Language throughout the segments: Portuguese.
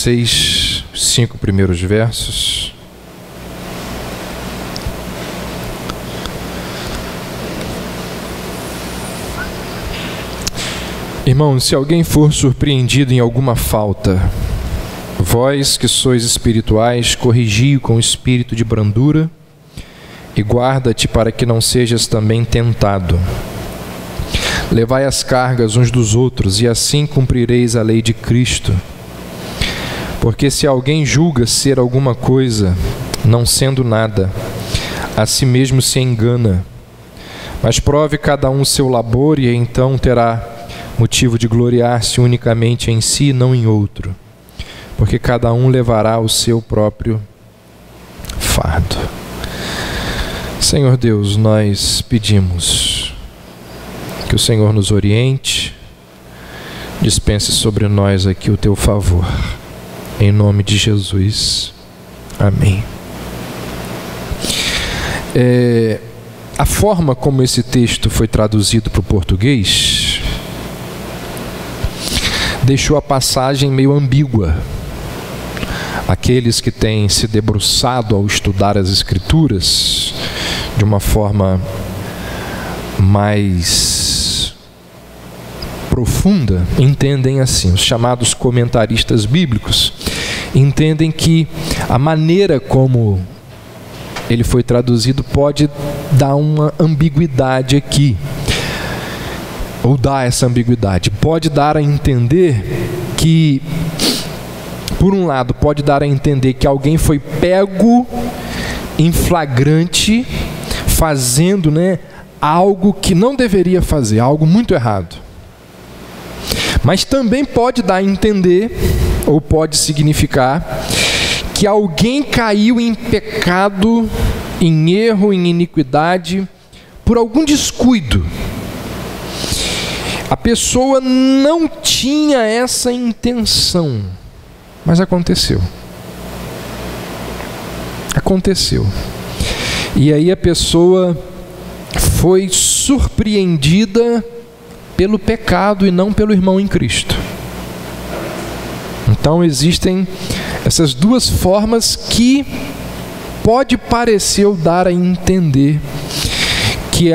16, 5 primeiros versos. Irmãos, se alguém for surpreendido em alguma falta, vós que sois espirituais, corrigi-o com espírito de brandura e guarda-te para que não sejas também tentado. Levai as cargas uns dos outros e assim cumprireis a lei de Cristo. Porque se alguém julga ser alguma coisa, não sendo nada, a si mesmo se engana. Mas prove cada um seu labor e então terá motivo de gloriar-se unicamente em si e não em outro, porque cada um levará o seu próprio fardo. Senhor Deus, nós pedimos que o Senhor nos oriente, dispense sobre nós aqui o teu favor, em nome de Jesus, amém. A forma como esse texto foi traduzido para o português deixou a passagem meio ambígua. Aqueles que têm se debruçado ao estudar as Escrituras de uma forma mais profunda entendem assim. Os chamados comentaristas bíblicos entendem que a maneira como ele foi traduzido pode dar uma ambiguidade aqui, ou dar essa ambiguidade. Pode dar a entender que, por um lado, pode dar a entender que alguém foi pego em flagrante fazendo, algo que não deveria fazer, algo muito errado. Mas também pode dar a entender, ou pode significar, que alguém caiu em pecado, em erro, em iniquidade, por algum descuido. A pessoa não tinha essa intenção, mas aconteceu. Aconteceu. E aí a pessoa foi surpreendida pelo pecado e não pelo irmão em Cristo. Então existem essas duas formas que pode parecer ou dar a entender que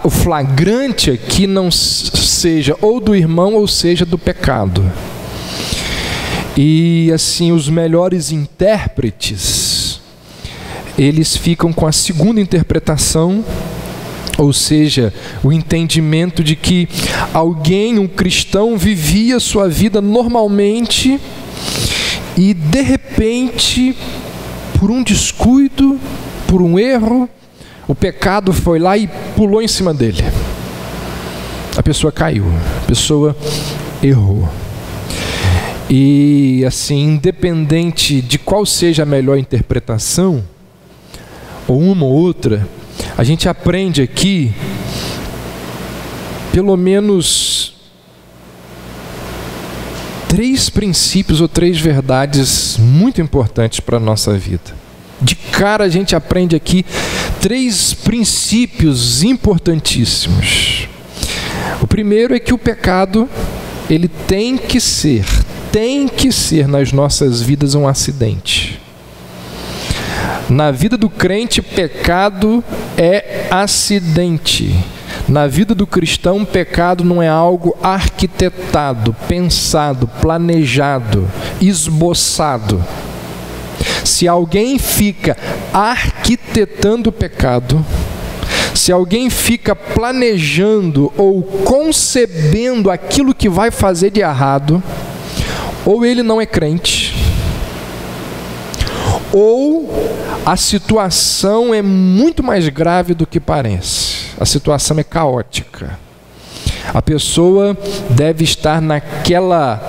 o flagrante aqui não seja ou do irmão ou seja do pecado. E assim, os melhores intérpretes, eles ficam com a segunda interpretação, ou seja, o entendimento de que alguém, um cristão, vivia sua vida normalmente e de repente, por um descuido, por um erro, o pecado foi lá e pulou em cima dele. A pessoa caiu, a pessoa errou. E assim, independente de qual seja a melhor interpretação, ou uma ou outra, a gente aprende aqui pelo menos 3 princípios ou 3 verdades muito importantes para a nossa vida. De cara a gente aprende aqui 3 princípios importantíssimos. O primeiro é que o pecado, ele tem que ser nas nossas vidas um acidente. Na vida do crente, pecado é acidente. Na vida do cristão, pecado não é algo arquitetado, pensado, planejado, esboçado. Se alguém fica arquitetando o pecado, se alguém fica planejando ou concebendo aquilo que vai fazer de errado, ou ele não é crente, ou a situação é muito mais grave do que parece. A situação é caótica. A pessoa deve estar naquela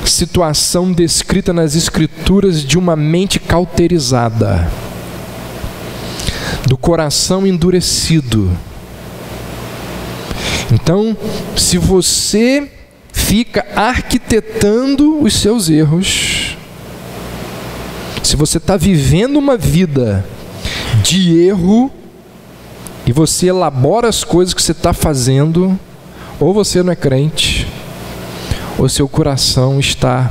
situação descrita nas Escrituras de uma mente cauterizada, do coração endurecido. Então, se você fica arquitetando os seus erros, se você está vivendo uma vida de erro e você elabora as coisas que você está fazendo, ou você não é crente, ou seu coração está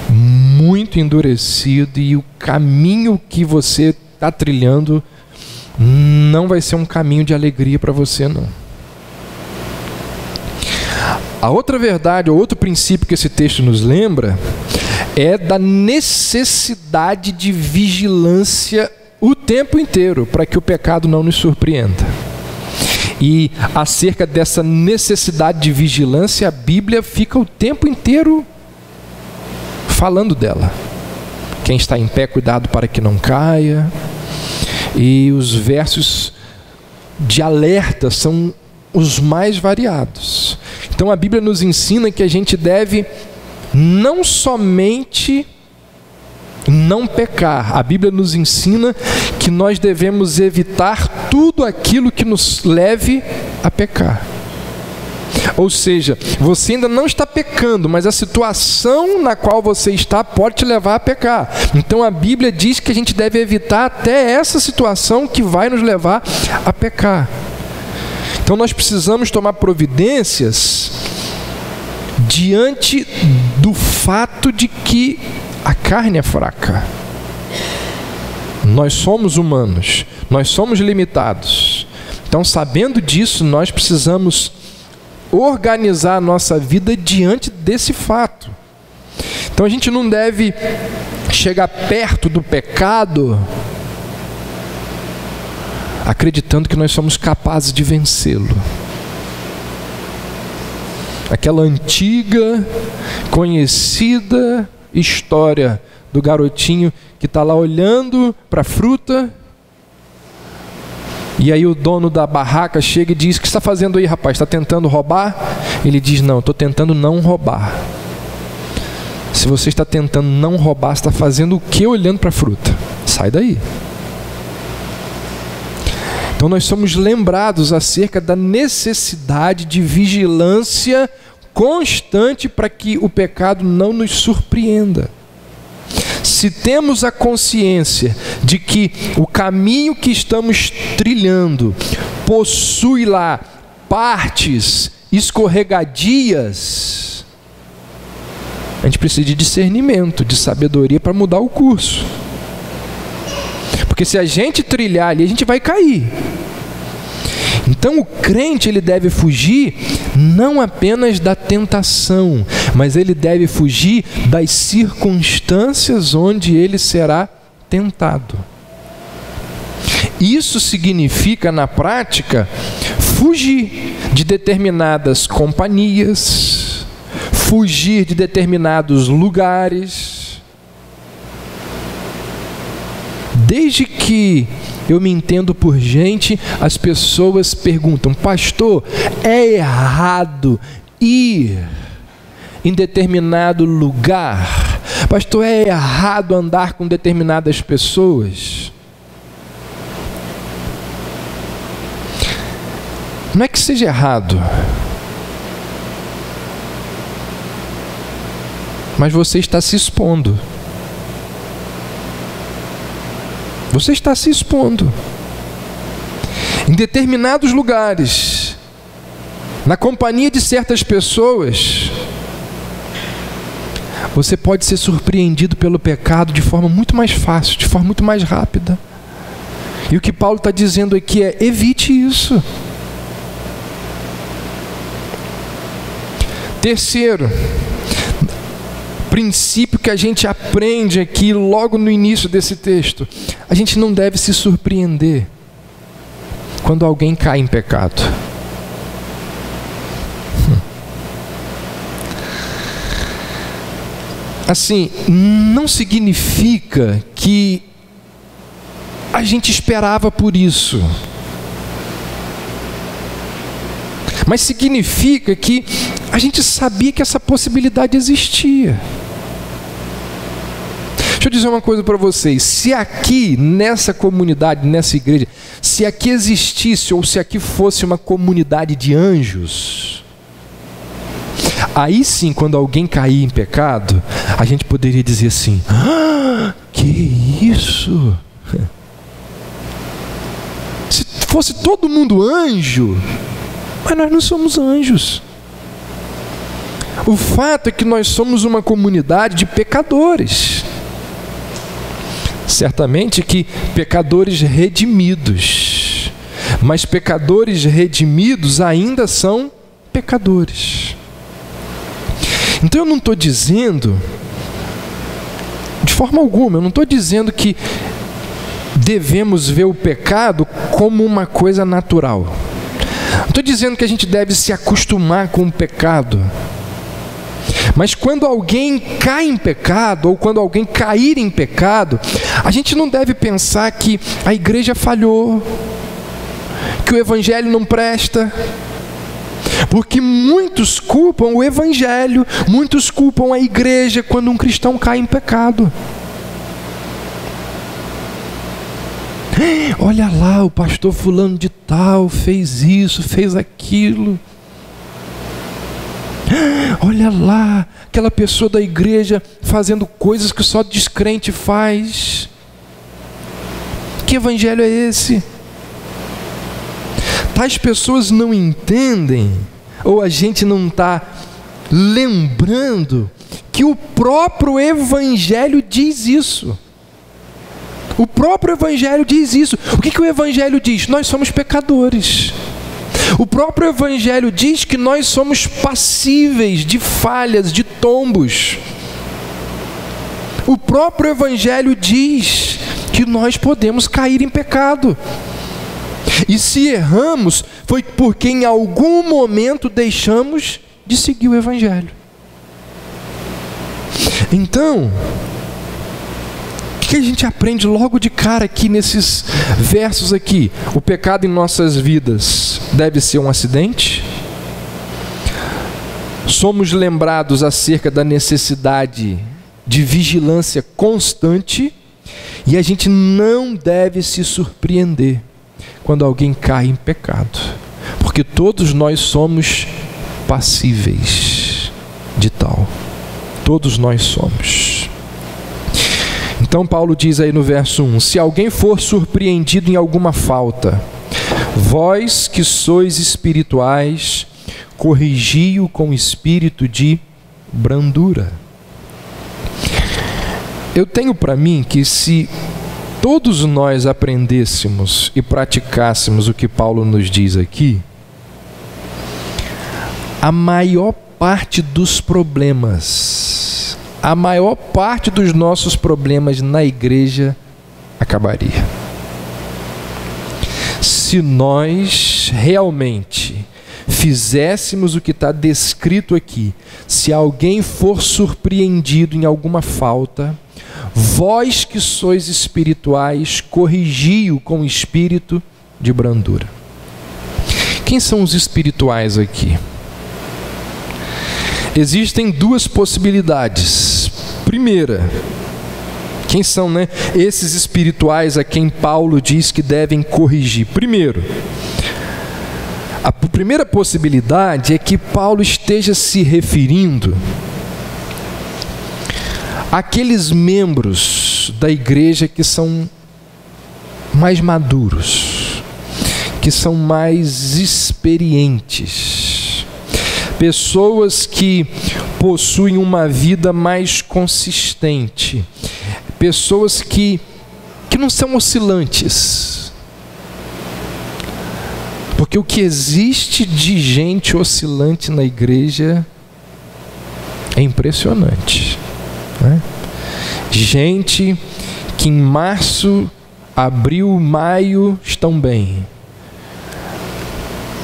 muito muito endurecido e o caminho que você está trilhando não vai ser um caminho de alegria para você, não. A outra verdade, ou outro princípio que esse texto nos lembra, é da necessidade de vigilância o tempo inteiro, para que o pecado não nos surpreenda. E acerca dessa necessidade de vigilância, a Bíblia fica o tempo inteiro falando dela. Quem está em pé, cuidado para que não caia. E os versos de alerta são os mais variados. Então a Bíblia nos ensina que a gente deve não somente não pecar. A Bíblia nos ensina que nós devemos evitar tudo aquilo que nos leve a pecar. Ou seja, você ainda não está pecando, mas a situação na qual você está pode te levar a pecar. Então a Bíblia diz que a gente deve evitar até essa situação que vai nos levar a pecar. Então nós precisamos tomar providências diante do fato de que a carne é fraca. Nós somos humanos, nós somos limitados. Então, sabendo disso, nós precisamos organizar a nossa vida diante desse fato. Então a gente não deve chegar perto do pecado acreditando que nós somos capazes de vencê-lo. Aquela antiga, conhecida história do garotinho que está lá olhando para a fruta, e aí o dono da barraca chega e diz: o que você está fazendo aí, rapaz? Está tentando roubar? Ele diz: não, estou tentando não roubar. Se você está tentando não roubar, você está fazendo o que olhando para a fruta? Sai daí. Então nós somos lembrados acerca da necessidade de vigilância constante para que o pecado não nos surpreenda. Se temos a consciência de que o caminho que estamos trilhando possui lá partes escorregadias, a gente precisa de discernimento, de sabedoria para mudar o curso. Porque se a gente trilhar ali, a gente vai cair. Então o crente, ele deve fugir não apenas da tentação, mas ele deve fugir das circunstâncias onde ele será tentado. Isso significa, na prática, fugir de determinadas companhias, fugir de determinados lugares. Desde que eu me entendo por gente, as pessoas perguntam: pastor, é errado ir em determinado lugar? Pastor, é errado andar com determinadas pessoas? Não é que seja errado, mas você está se expondo. Você está se expondo. Em determinados lugares, na companhia de certas pessoas, você pode ser surpreendido pelo pecado de forma muito mais fácil, de forma muito mais rápida. E o que Paulo está dizendo aqui é: evite isso. Terceiro princípio que a gente aprende aqui logo no início desse texto: a gente não deve se surpreender quando alguém cai em pecado. Assim, não significa que a gente esperava por isso, mas significa que a gente sabia que essa possibilidade existia. Deixa eu dizer uma coisa para vocês: se aqui, nessa comunidade, nessa igreja, se aqui existisse, ou se aqui fosse uma comunidade de anjos, aí sim, quando alguém cair em pecado, a gente poderia dizer assim: ah, que isso? Se fosse todo mundo anjo, mas nós não somos anjos. O fato é que nós somos uma comunidade de pecadores. Certamente que pecadores redimidos, mas pecadores redimidos ainda são pecadores. Então eu não estou dizendo, de forma alguma, eu não estou dizendo que devemos ver o pecado como uma coisa natural. Não estou dizendo que a gente deve se acostumar com o pecado. Mas quando alguém cai em pecado, ou quando alguém cair em pecado, a gente não deve pensar que a igreja falhou, que o evangelho não presta. Porque muitos culpam o evangelho, muitos culpam a igreja quando um cristão cai em pecado. Olha lá, o pastor fulano de tal fez isso, fez aquilo. Olha lá, aquela pessoa da igreja fazendo coisas que só descrente faz. Que evangelho é esse? Tais pessoas não entendem, ou a gente não está lembrando que o próprio evangelho diz isso. O próprio evangelho diz isso. O que o evangelho diz? Nós somos pecadores. O próprio evangelho diz que nós somos passíveis de falhas, de tombos. O próprio evangelho diz que nós podemos cair em pecado. E se erramos, foi porque em algum momento deixamos de seguir o evangelho. Então, o que a gente aprende logo de cara aqui nesses versos aqui? O pecado em nossas vidas deve ser um acidente? Somos lembrados acerca da necessidade de vigilância constante, e a gente não deve se surpreender quando alguém cai em pecado, porque todos nós somos passíveis de tal. Todos nós somos. Então Paulo diz aí no verso 1: se alguém for surpreendido em alguma falta, vós que sois espirituais, corrigi-o com espírito de brandura. Eu tenho para mim que se todos nós aprendêssemos e praticássemos o que Paulo nos diz aqui, a maior parte dos problemas, a maior parte dos nossos problemas na igreja acabaria. Se nós realmente fizéssemos o que está descrito aqui, se alguém for surpreendido em alguma falta, vós que sois espirituais, corrigi-o com espírito de brandura. Quem são os espirituais aqui? Existem duas possibilidades. Primeira, quem são, esses espirituais a quem Paulo diz que devem corrigir? Primeiro, a primeira possibilidade é que Paulo esteja se referindo àqueles membros da igreja que são mais maduros, que são mais experientes, pessoas que possuem uma vida mais consistente, pessoas que não são oscilantes. Porque o que existe de gente oscilante na igreja é impressionante, né? Gente que em março, abril, maio estão bem.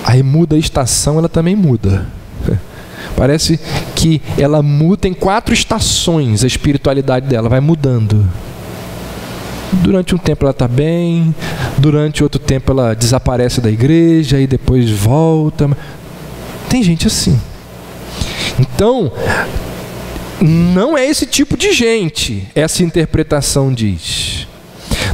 Aí muda a estação, ela também muda. Parece que ela muda, tem 4 estações a espiritualidade dela, vai mudando. Durante um tempo ela está bem, durante outro tempo ela desaparece da igreja e depois volta. Tem gente assim. Então, não é esse tipo de gente, essa interpretação diz.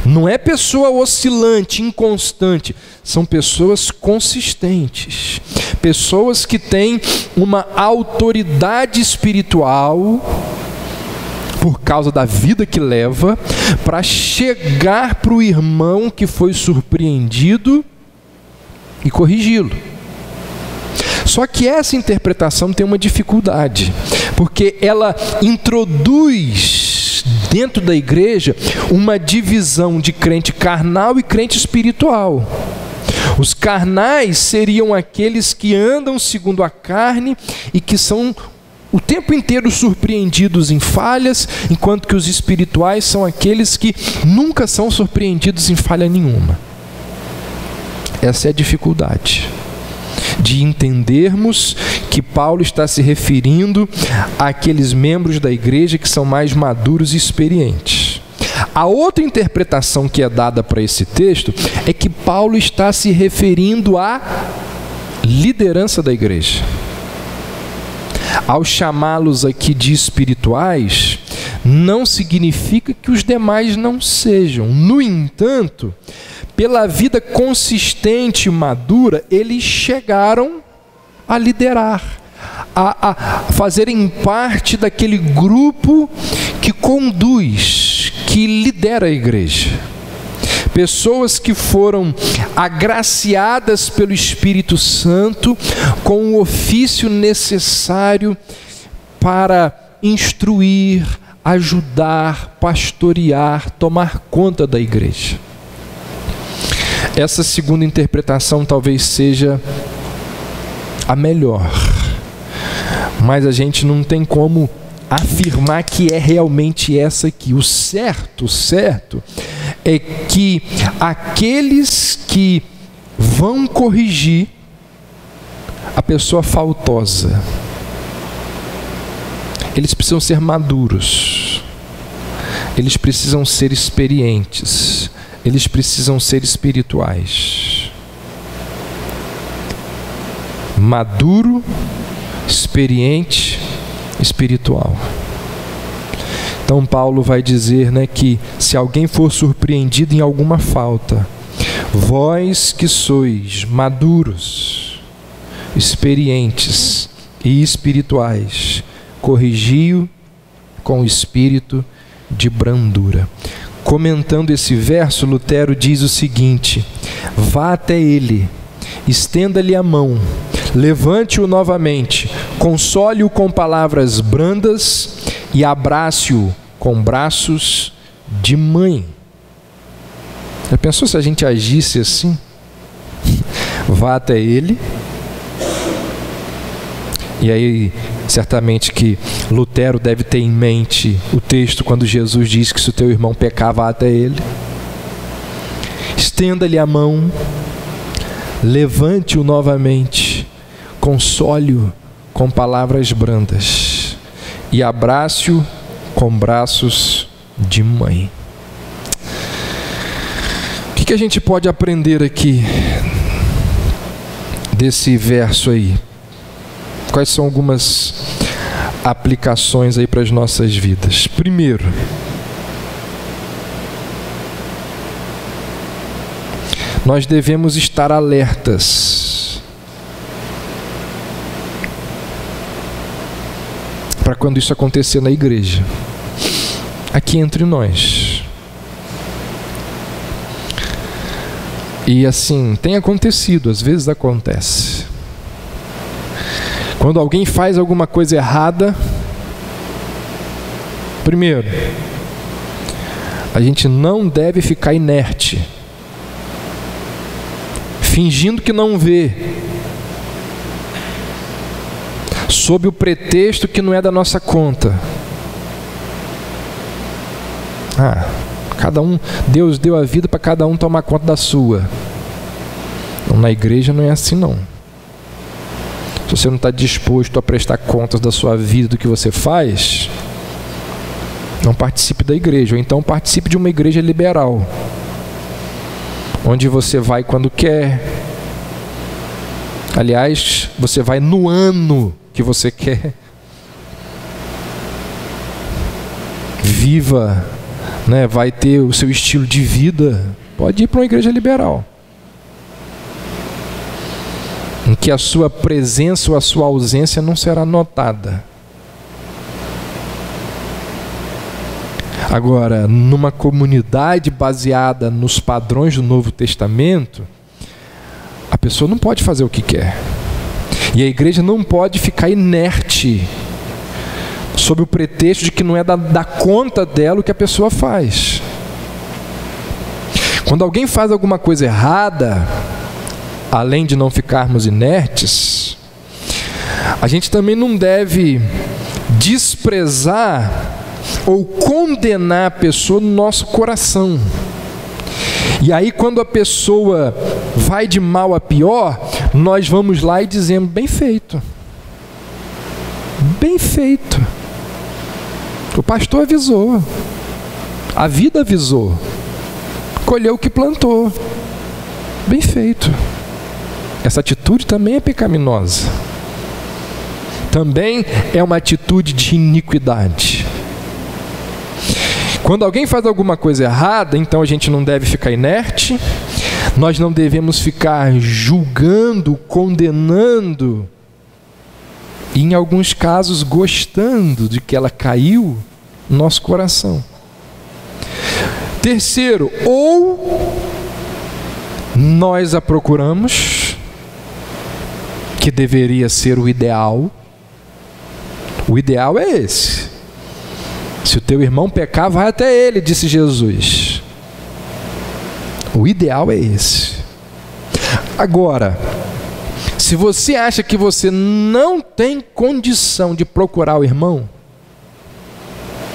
Não é pessoa oscilante, inconstante, são pessoas consistentes. Pessoas que têm uma autoridade espiritual por causa da vida que leva, para chegar para o irmão que foi surpreendido e corrigi-lo. Só que essa interpretação tem uma dificuldade, porque ela introduz dentro da igreja uma divisão de crente carnal e crente espiritual. Os carnais seriam aqueles que andam segundo a carne e que são o tempo inteiro surpreendidos em falhas, enquanto que os espirituais são aqueles que nunca são surpreendidos em falha nenhuma. Essa é a dificuldade de entendermos que Paulo está se referindo àqueles membros da igreja que são mais maduros e experientes. A outra interpretação que é dada para esse texto é que Paulo está se referindo à liderança da igreja. Ao chamá-los aqui de espirituais, não significa que os demais não sejam. No entanto, pela vida consistente e madura, eles chegaram a liderar, a fazerem parte daquele grupo que conduz, que lidera a igreja. Pessoas que foram agraciadas pelo Espírito Santo com o ofício necessário para instruir, ajudar, pastorear, tomar conta da igreja. Essa segunda interpretação talvez seja a melhor, mas a gente não tem como afirmar que é realmente essa aqui. O certo é que aqueles que vão corrigir a pessoa faltosa, eles precisam ser maduros, eles precisam ser experientes, eles precisam ser espirituais. Maduro, experiente, espiritual. Então Paulo vai dizer, que se alguém for surpreendido em alguma falta, vós que sois maduros, experientes e espirituais, corrigi-o com o espírito de brandura. Comentando esse verso, Lutero diz o seguinte: vá até ele, estenda-lhe a mão, levante-o novamente, console-o com palavras brandas e abrace-o com braços de mãe. Já pensou se a gente agisse assim? Vá até ele. E aí, certamente que Lutero deve ter em mente o texto quando Jesus diz que se o teu irmão pecar, vá até ele. Estenda-lhe a mão, levante-o novamente, console-o com palavras brandas e abrace-o com braços de mãe. O que a gente pode aprender aqui desse verso aí? Quais são algumas aplicações aí para as nossas vidas? Primeiro, nós devemos estar alertas para quando isso acontecer na igreja, aqui entre nós. E assim, tem acontecido, às vezes acontece. Quando alguém faz alguma coisa errada, primeiro, a gente não deve ficar inerte, fingindo que não vê, sob o pretexto que não é da nossa conta. Cada um, Deus deu a vida para cada um tomar conta da sua. Então, na igreja não é assim não. Se você não está disposto a prestar contas da sua vida, do que você faz, não participe da igreja. Ou então participe de uma igreja liberal, onde você vai quando quer. Aliás, você vai no ano que você quer. Viva, vai ter o seu estilo de vida. Pode ir para uma igreja liberal, em que a sua presença ou a sua ausência não será notada. Agora, numa comunidade baseada nos padrões do Novo Testamento, a pessoa não pode fazer o que quer. E a igreja não pode ficar inerte sob o pretexto de que não é da conta dela o que a pessoa faz. Quando alguém faz alguma coisa errada, além de não ficarmos inertes, a gente também não deve desprezar ou condenar a pessoa no nosso coração. E aí, quando a pessoa vai de mal a pior, nós vamos lá e dizemos: bem feito. Bem feito. O pastor avisou. A vida avisou. Colheu o que plantou. Bem feito. Essa atitude também é pecaminosa. Também é uma atitude de iniquidade. Quando alguém faz alguma coisa errada, então a gente não deve ficar inerte, nós não devemos ficar julgando, condenando, e em alguns casos gostando de que ela caiu no nosso coração. Terceiro, ou nós a procuramos, que deveria ser o ideal. O ideal é esse. Se o teu irmão pecar, vai até ele, disse Jesus. O ideal é esse. Agora, se você acha que você não tem condição de procurar o irmão,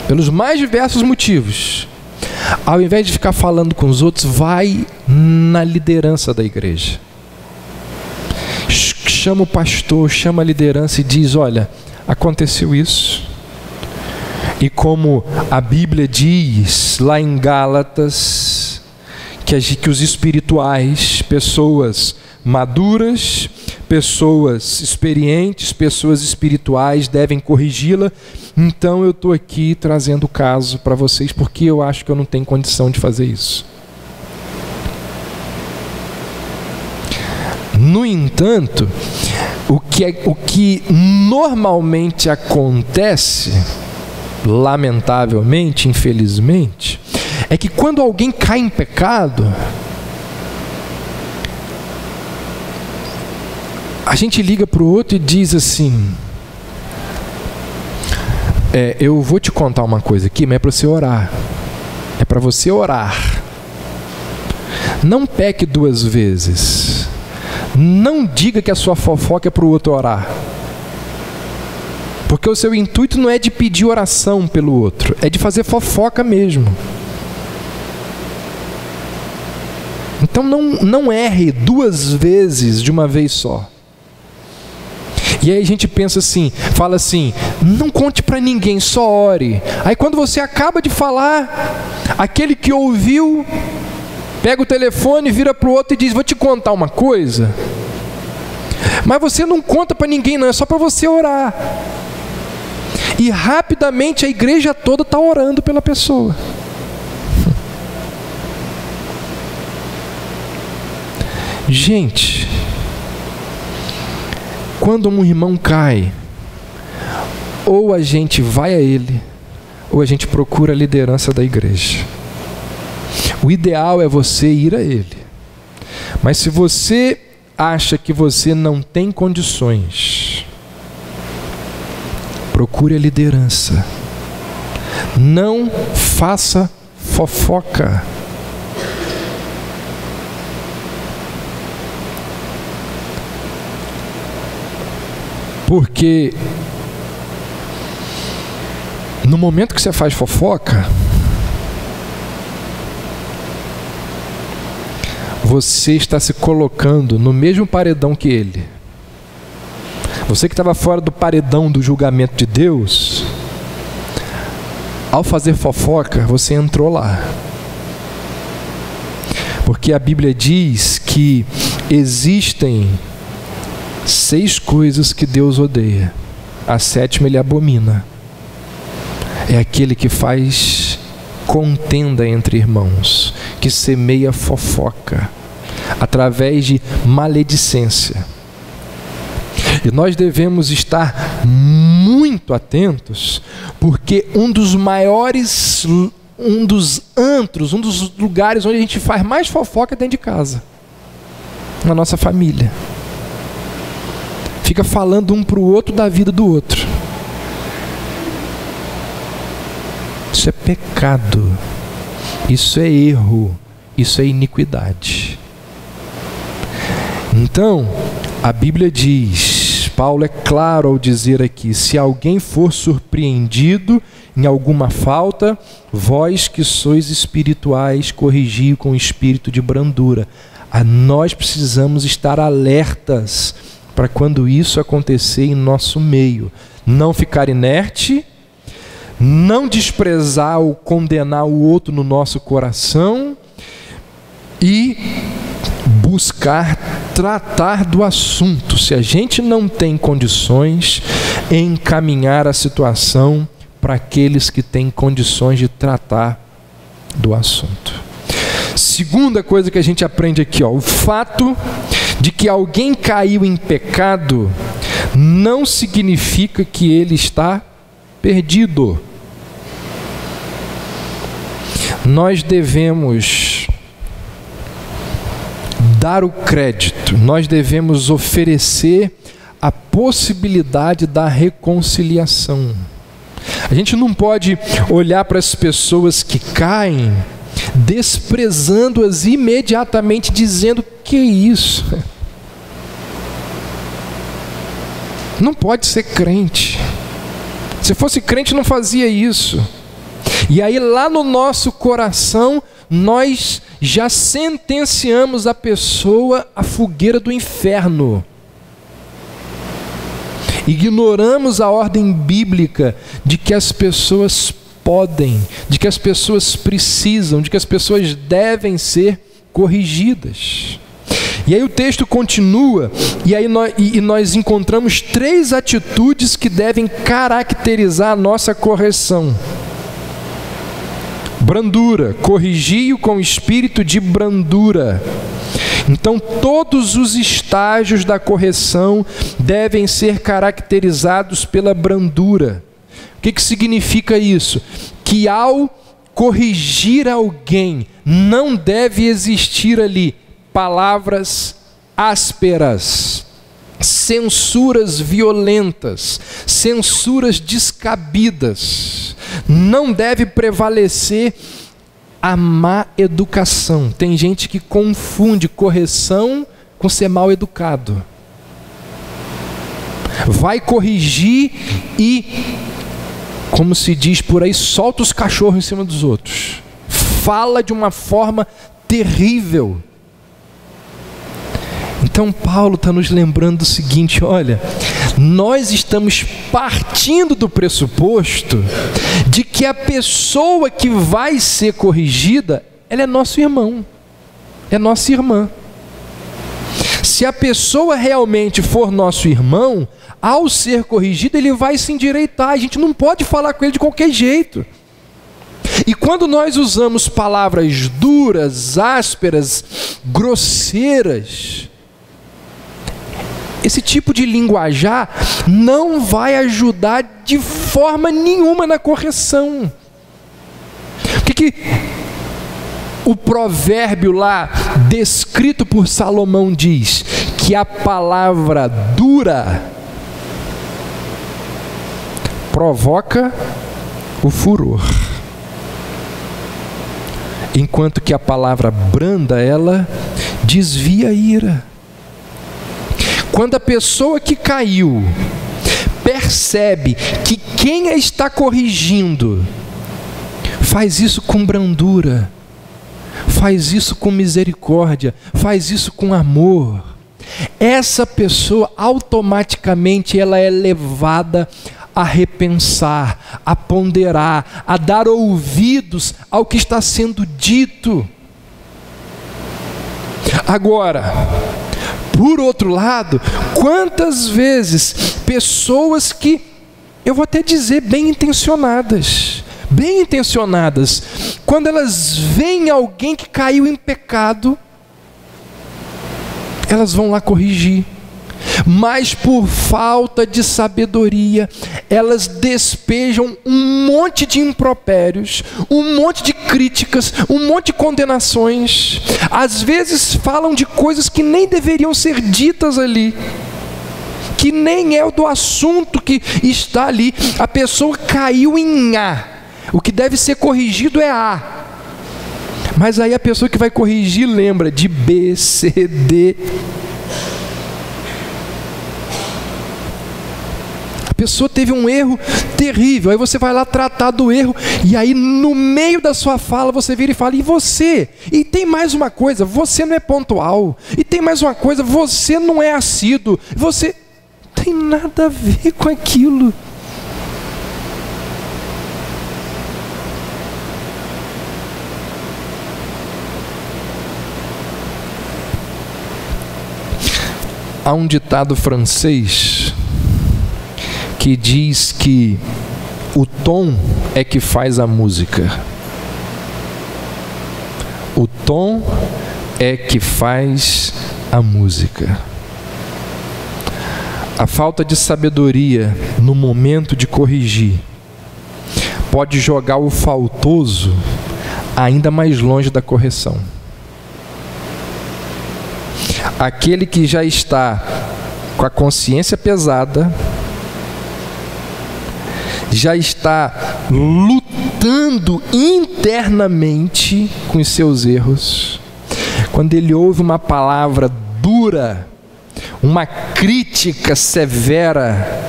pelos mais diversos motivos, ao invés de ficar falando com os outros, vai na liderança da igreja. Chama o pastor, chama a liderança e diz: olha, aconteceu isso. E como a Bíblia diz lá em Gálatas, que os espirituais, pessoas maduras, pessoas experientes, pessoas espirituais devem corrigi-la. Então eu estou aqui trazendo o caso para vocês, porque eu acho que eu não tenho condição de fazer isso. No entanto, o que normalmente acontece, lamentavelmente, infelizmente, é que quando alguém cai em pecado, a gente liga para o outro e diz assim: eu vou te contar uma coisa aqui, mas é para você orar. É para você orar. Não peque duas vezes. Não diga que a sua fofoca é para o outro orar. Porque o seu intuito não é de pedir oração pelo outro, é de fazer fofoca mesmo. Então não erre duas vezes de uma vez só. E aí a gente pensa assim, fala assim: não conte para ninguém, só ore. Aí quando você acaba de falar, aquele que ouviu pega o telefone, vira para o outro e diz: vou te contar uma coisa. Mas você não conta para ninguém não, é só para você orar. E rapidamente a igreja toda está orando pela pessoa. Gente, quando um irmão cai, ou a gente vai a ele, ou a gente procura a liderança da igreja. O ideal é você ir a ele. Mas se você acha que você não tem condições, procure a liderança. Não faça fofoca. Porque no momento que você faz fofoca, você está se colocando no mesmo paredão que ele. Você que estava fora do paredão do julgamento de Deus, ao fazer fofoca, você entrou lá. Porque a Bíblia diz que existem 6 coisas que Deus odeia. A 7ª ele abomina. É aquele que faz contenda entre irmãos, que semeia fofoca, através de maledicência. E nós devemos estar muito atentos, porque um dos maiores, um dos antros, um dos lugares onde a gente faz mais fofoca é dentro de casa, na nossa família. Fica falando um para o outro da vida do outro. Isso é pecado. Isso é erro. Isso é iniquidade. Então, a Bíblia diz, Paulo é claro ao dizer aqui, se alguém for surpreendido em alguma falta, vós que sois espirituais, corrigi com espírito de brandura. Nós precisamos estar alertas para quando isso acontecer em nosso meio. Não ficar inerte, não desprezar ou condenar o outro no nosso coração e buscar tratar do assunto. Se a gente não tem condições, encaminhar a situação para aqueles que têm condições de tratar do assunto. Segunda coisa que a gente aprende aqui, o fato de que alguém caiu em pecado não significa que ele está perdido. Nós devemos dar o crédito, nós devemos oferecer a possibilidade da reconciliação. A gente não pode olhar para as pessoas que caem, desprezando-as imediatamente, dizendo: que isso? Não pode ser crente. Se fosse crente não fazia isso. E aí lá no nosso coração nós já sentenciamos a pessoa à fogueira do inferno. Ignoramos a ordem bíblica de que as pessoas podem, de que as pessoas precisam, de que as pessoas devem ser corrigidas. E aí o texto continua, e aí nós encontramos 3 atitudes que devem caracterizar a nossa correção. Brandura, corrigi-o com espírito de brandura. Então todos os estágios da correção devem ser caracterizados pela brandura. O que significa isso? Que ao corrigir alguém, não deve existir ali palavras ásperas, censuras violentas, censuras descabidas. Não deve prevalecer a má educação. Tem gente que confunde correção com ser mal educado. Vai corrigir e, como se diz por aí, solta os cachorros em cima dos outros. Fala de uma forma terrível. Então Paulo está nos lembrando do seguinte: olha, nós estamos partindo do pressuposto de que a pessoa que vai ser corrigida, ela é nosso irmão, é nossa irmã. Se a pessoa realmente for nosso irmão, ao ser corrigido ele vai se endireitar. A gente não pode falar com ele de qualquer jeito. E quando nós usamos palavras duras, ásperas, grosseiras, esse tipo de linguajar não vai ajudar de forma nenhuma na correção. O que o provérbio lá, descrito por Salomão, diz? Que a palavra dura provoca o furor, enquanto que a palavra branda, ela desvia a ira. Quando a pessoa que caiu percebe que quem a está corrigindo faz isso com brandura, faz isso com misericórdia, faz isso com amor, essa pessoa automaticamente ela é levada a repensar, a ponderar, a dar ouvidos ao que está sendo dito. Agora, por outro lado, quantas vezes pessoas que, eu vou até dizer, bem intencionadas, quando elas veem alguém que caiu em pecado, elas vão lá corrigir, mas por falta de sabedoria, elas despejam um monte de impropérios, um monte de críticas, um monte de condenações. Às vezes falam de coisas que nem deveriam ser ditas ali, que nem é do assunto que está ali. A pessoa caiu em A, O que deve ser corrigido é A. Mas aí a pessoa que vai corrigir lembra de B, C, D. A pessoa teve um erro terrível, aí você vai lá tratar do erro, e aí no meio da sua fala você vira e fala, e você? E tem mais uma coisa, você não é pontual. E tem mais uma coisa, você não é assíduo. Você não tem nada a ver com aquilo. Há um ditado francês que diz que o tom é que faz a música. O tom é que faz a música. A falta de sabedoria no momento de corrigir pode jogar o faltoso ainda mais longe da correção. Aquele que já está com a consciência pesada, já está lutando internamente com os seus erros, quando ele ouve uma palavra dura, uma crítica severa,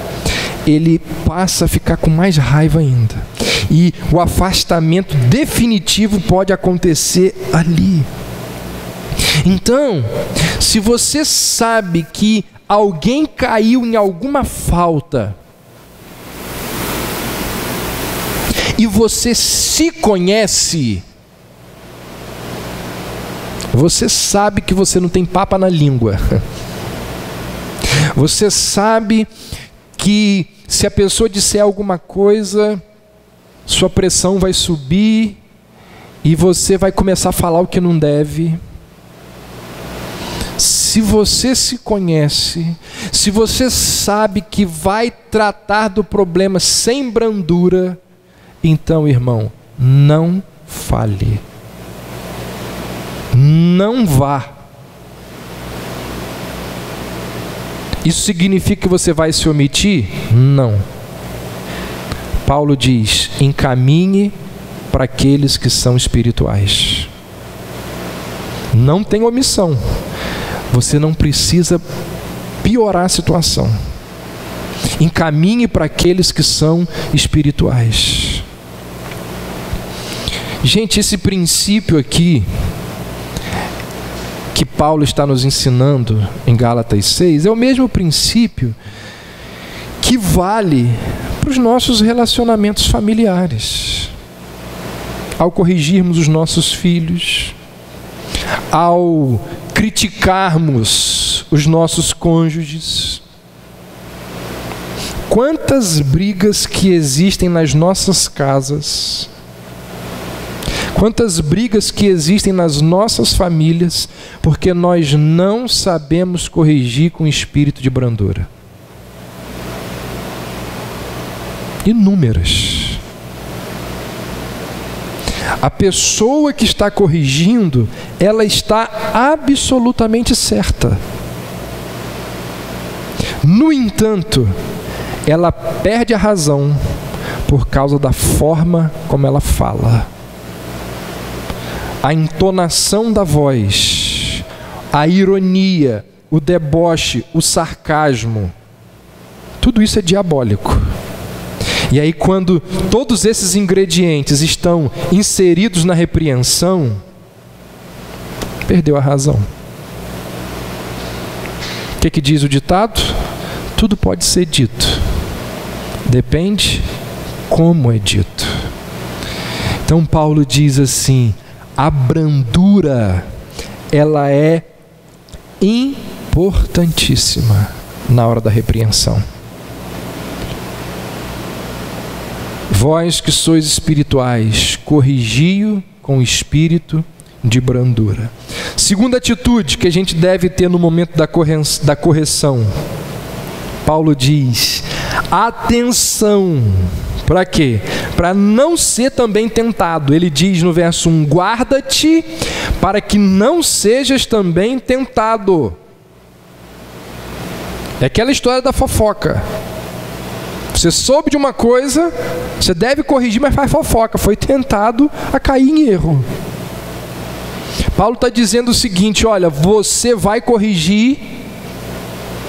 ele passa a ficar com mais raiva ainda. E o afastamento definitivo pode acontecer ali. Então, se você sabe que alguém caiu em alguma falta e você se conhece, você sabe que você não tem papa na língua. Você sabe que se a pessoa disser alguma coisa, sua pressão vai subir e você vai começar a falar o que não deve. Se você se conhece, se você sabe que vai tratar do problema sem brandura, então, irmão, não fale. Não vá. Isso significa que você vai se omitir? Não. Paulo diz: encaminhe para aqueles que são espirituais. Não tem omissão. Você não precisa piorar a situação. Encaminhe para aqueles que são espirituais. Gente, esse princípio aqui que Paulo está nos ensinando em Gálatas 6 é o mesmo princípio que vale para os nossos relacionamentos familiares. Ao corrigirmos os nossos filhos, ao criticarmos os nossos cônjuges. Quantas brigas que existem nas nossas casas, quantas brigas que existem nas nossas famílias, porque nós não sabemos corrigir com espírito de brandura. Inúmeras. A pessoa que está corrigindo, ela está absolutamente certa. No entanto, ela perde a razão por causa da forma como ela fala. A entonação da voz, a ironia, o deboche, o sarcasmo, tudo isso é diabólico. E aí, quando todos esses ingredientes estão inseridos na repreensão, perdeu a razão. O que diz o ditado? Tudo pode ser dito. Depende como é dito. Então Paulo diz assim: a brandura, ela é importantíssima na hora da repreensão. Vós que sois espirituais, corrigi-o com espírito de brandura. Segunda atitude que a gente deve ter no momento da correção. Paulo diz: atenção. Para quê? Para não ser também tentado. Ele diz no verso 1: guarda-te para que não sejas também tentado. É aquela história da fofoca. Você soube de uma coisa, você deve corrigir, mas faz fofoca. Foi tentado a cair em erro. Paulo está dizendo o seguinte: olha, você vai corrigir,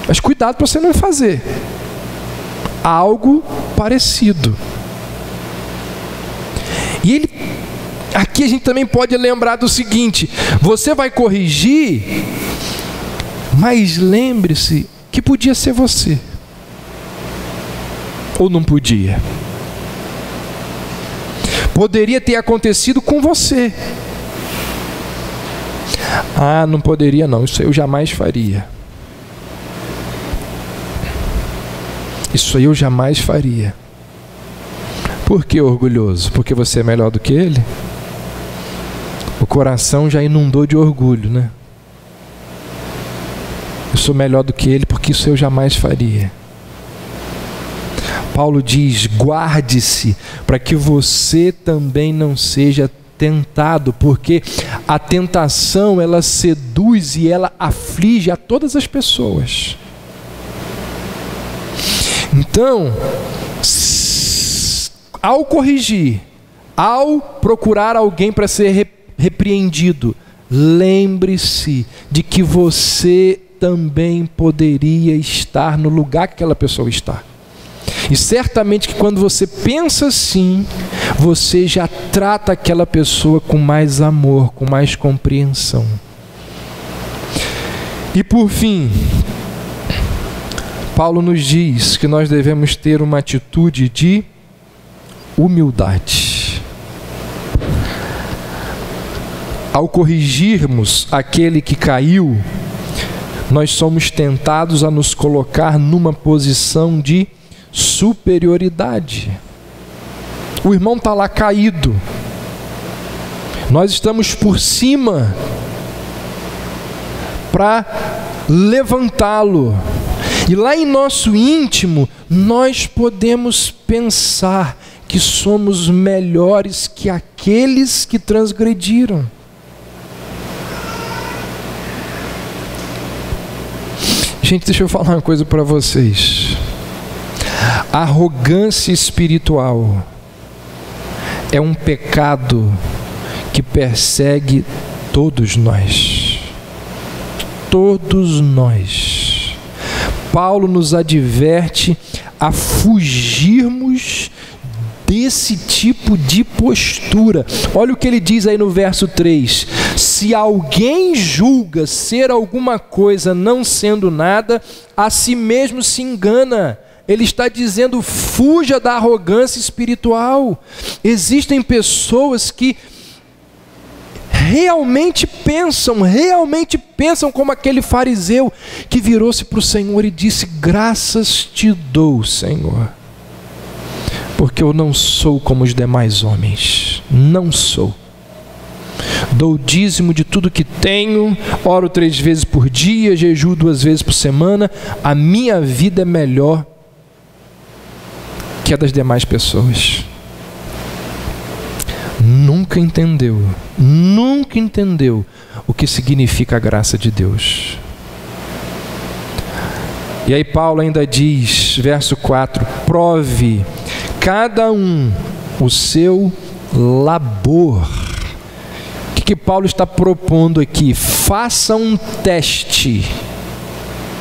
mas cuidado para você não fazer algo parecido. E ele, aqui a gente também pode lembrar do seguinte: você vai corrigir, mas lembre-se que podia ser você. Ou não podia? Poderia ter acontecido com você. Ah, não poderia não, isso eu jamais faria. Isso aí eu jamais faria. Por que orgulhoso? Porque você é melhor do que ele? O coração já inundou de orgulho, né? Eu sou melhor do que ele porque isso eu jamais faria. Paulo diz: guarde-se para que você também não seja tentado, porque a tentação ela seduz e ela aflige a todas as pessoas. Então, ao corrigir, ao procurar alguém para ser repreendido, lembre-se de que você também poderia estar no lugar que aquela pessoa está. E certamente que quando você pensa assim, você já trata aquela pessoa com mais amor, com mais compreensão. E por fim, Paulo nos diz que nós devemos ter uma atitude de humildade. Ao corrigirmos aquele que caiu, nós somos tentados a nos colocar numa posição de superioridade. O irmão está lá caído, nós estamos por cima para levantá-lo, e lá em nosso íntimo nós podemos pensar que somos melhores que aqueles que transgrediram. Gente, deixa eu falar uma coisa para vocês. Arrogância espiritual é um pecado que persegue todos nós. Todos nós. Paulo nos adverte a fugirmos desse tipo de postura. Olha o que ele diz aí no verso 3. Se alguém julga ser alguma coisa não sendo nada, a si mesmo se engana. Ele está dizendo: fuja da arrogância espiritual. Existem pessoas que realmente pensam como aquele fariseu que virou-se para o Senhor e disse: graças te dou, Senhor, porque eu não sou como os demais homens. Não sou. Dou o dízimo de tudo que tenho, oro 3 vezes por dia, jejuo 2 vezes por semana. A minha vida é melhor que a das demais pessoas. Nunca entendeu o que significa a graça de Deus. E aí Paulo ainda diz, verso 4: prove cada um o seu labor. O que Paulo está propondo aqui? Faça um teste.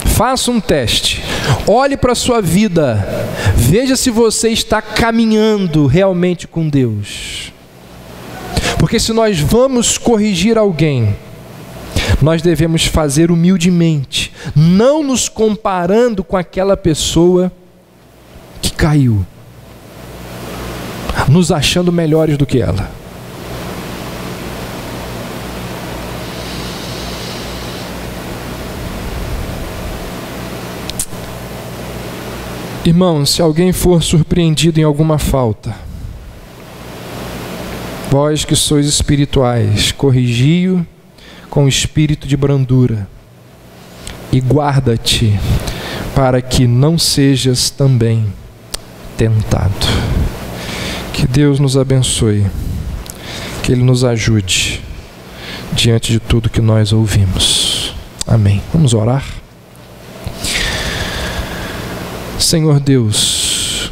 Faça um teste. Olhe para a sua vida. Veja se você está caminhando realmente com Deus. Porque se nós vamos corrigir alguém, nós devemos fazer humildemente, não nos comparando com aquela pessoa que caiu, nos achando melhores do que ela. Irmãos, se alguém for surpreendido em alguma falta, vós que sois espirituais, corrigi-o com espírito de brandura, e guarda-te para que não sejas também tentado. Que Deus nos abençoe, que Ele nos ajude diante de tudo que nós ouvimos. Amém. Vamos orar. Senhor Deus,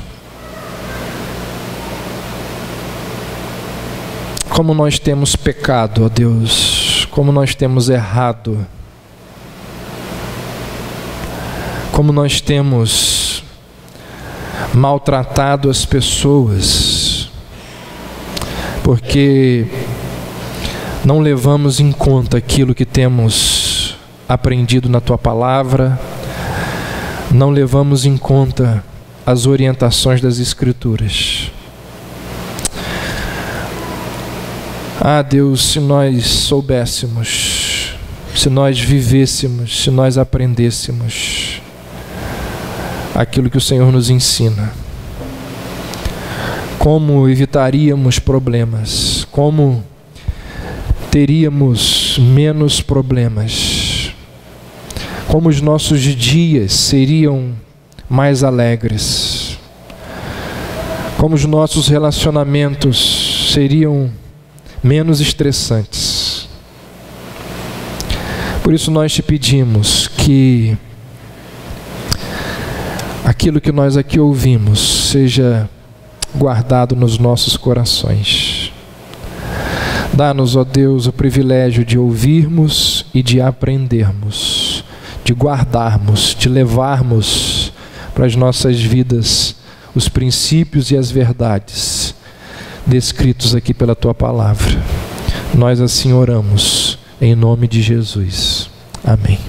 como nós temos pecado, ó Deus, como nós temos errado, como nós temos maltratado as pessoas, porque não levamos em conta aquilo que temos aprendido na Tua Palavra, não levamos em conta as orientações das Escrituras. Ah, Deus, se nós soubéssemos, se nós vivêssemos, se nós aprendêssemos aquilo que o Senhor nos ensina, como evitaríamos problemas, como teríamos menos problemas, como os nossos dias seriam mais alegres, como os nossos relacionamentos seriam menos estressantes. Por isso nós te pedimos que aquilo que nós aqui ouvimos seja guardado nos nossos corações. Dá-nos, ó Deus, o privilégio de ouvirmos e de aprendermos, de guardarmos, de levarmos para as nossas vidas os princípios e as verdades descritos aqui pela Tua Palavra. Nós assim oramos, em nome de Jesus. Amém.